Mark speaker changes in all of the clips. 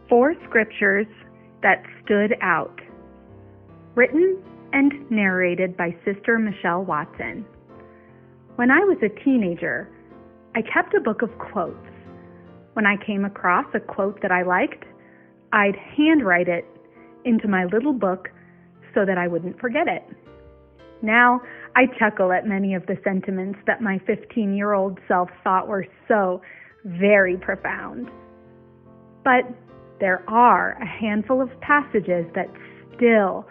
Speaker 1: 4 Scriptures that Stood Out. Written and narrated by Sister Michelle Watson. When I was a teenager, I kept a book of quotes. When I came across a quote that I liked, I'd handwrite it into my little book so that I wouldn't forget it. Now, I chuckle at many of the sentiments that my 15-year-old self thought were so very profound. But there are a handful of passages that still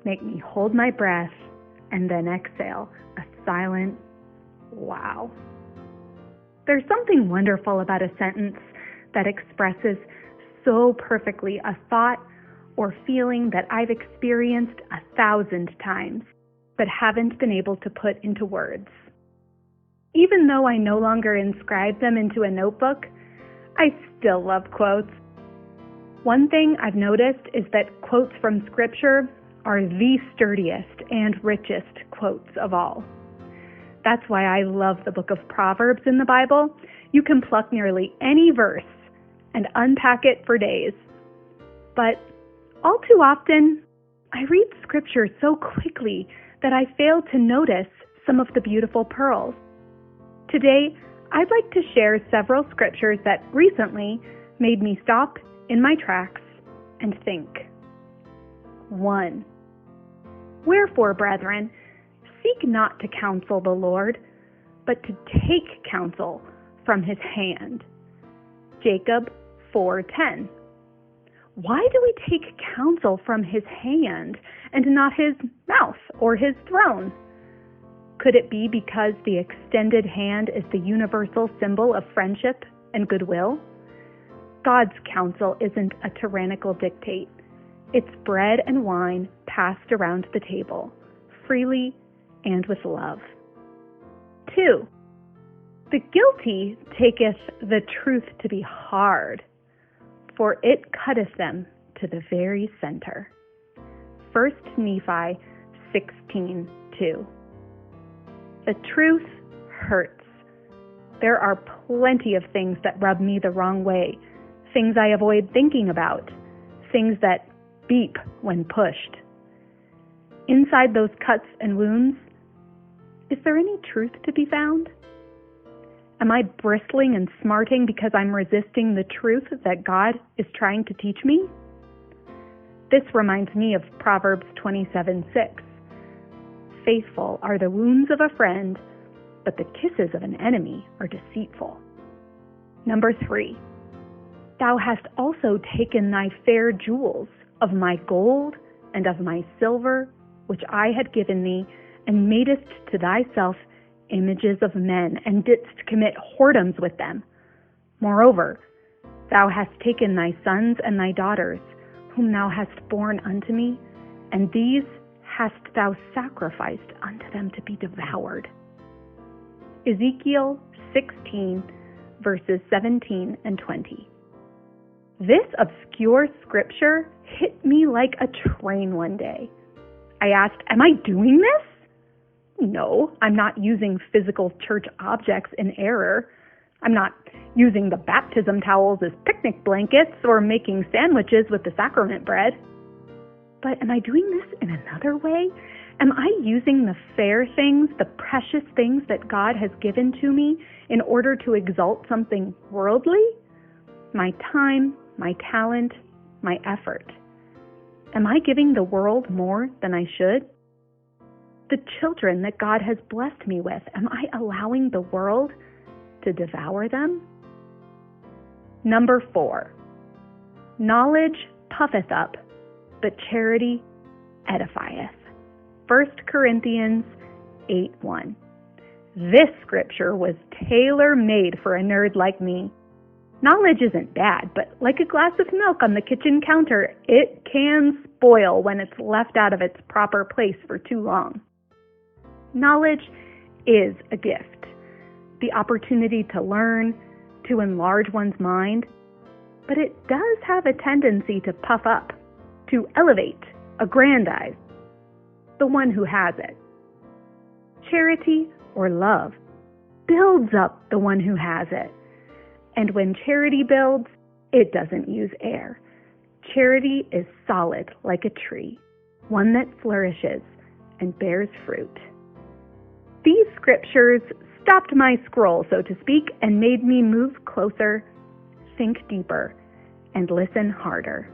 Speaker 1: make me hold my breath and then exhale a silent wow. There's something wonderful about a sentence that expresses so perfectly a thought or feeling that I've experienced 1,000 times, but haven't been able to put into words. Even though I no longer inscribe them into a notebook, I still love quotes. One thing I've noticed is that quotes from Scripture are the sturdiest and richest quotes of all. That's why I love the book of Proverbs in the Bible. You can pluck nearly any verse and unpack it for days. But all too often, I read Scripture so quickly that I fail to notice some of the beautiful pearls. Today, I'd like to share several Scriptures that recently made me stop in my tracks and think. 1. Wherefore, brethren, seek not to counsel the Lord, but to take counsel from his hand. Jacob 4:10. Why do we take counsel from his hand and not his mouth or his throne? Could it be because the extended hand is the universal symbol of friendship and goodwill? God's counsel isn't a tyrannical dictate. It's bread and wine passed around the table, freely and with love. 2. The guilty taketh the truth to be hard, for it cutteth them to the very center. 1 Nephi 16:2. The truth hurts. There are plenty of things that rub me the wrong way, things I avoid thinking about, things that beep when pushed. Inside those cuts and wounds, is there any truth to be found? Am I bristling and smarting because I'm resisting the truth that God is trying to teach me? This reminds me of Proverbs 27:6. Faithful are the wounds of a friend, but the kisses of an enemy are deceitful. 3. Thou hast also taken thy fair jewels of my gold and of my silver, which I had given thee, and madest to thyself images of men, and didst commit whoredoms with them. Moreover, thou hast taken thy sons and thy daughters, whom thou hast borne unto me, and these hast thou sacrificed unto them to be devoured. Ezekiel 16, verses 17 and 20. This obscure scripture hit me like a train one day. I asked, am I doing this? No, I'm not using physical church objects in error. I'm not using the baptism towels as picnic blankets or making sandwiches with the sacrament bread. But am I doing this in another way? Am I using the fair things, the precious things that God has given to me in order to exalt something worldly? My time, my talent, my effort. Am I giving the world more than I should? The children that God has blessed me with, am I allowing the world to devour them? 4. Knowledge puffeth up, but charity edifieth. 1 Corinthians 8:1. This scripture was tailor-made for a nerd like me. Knowledge isn't bad, but like a glass of milk on the kitchen counter, it can spoil when it's left out of its proper place for too long. Knowledge is a gift, the opportunity to learn, to enlarge one's mind, but it does have a tendency to puff up, to elevate, aggrandize the one who has it. Charity or love builds up the one who has it. And when charity builds, it doesn't use air. Charity is solid like a tree, one that flourishes and bears fruit. These scriptures stopped my scroll, so to speak, and made me move closer, think deeper, and listen harder.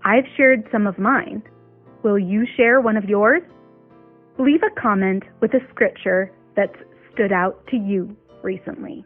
Speaker 1: I've shared some of mine. Will you share one of yours? Leave a comment with a scripture that's stood out to you recently.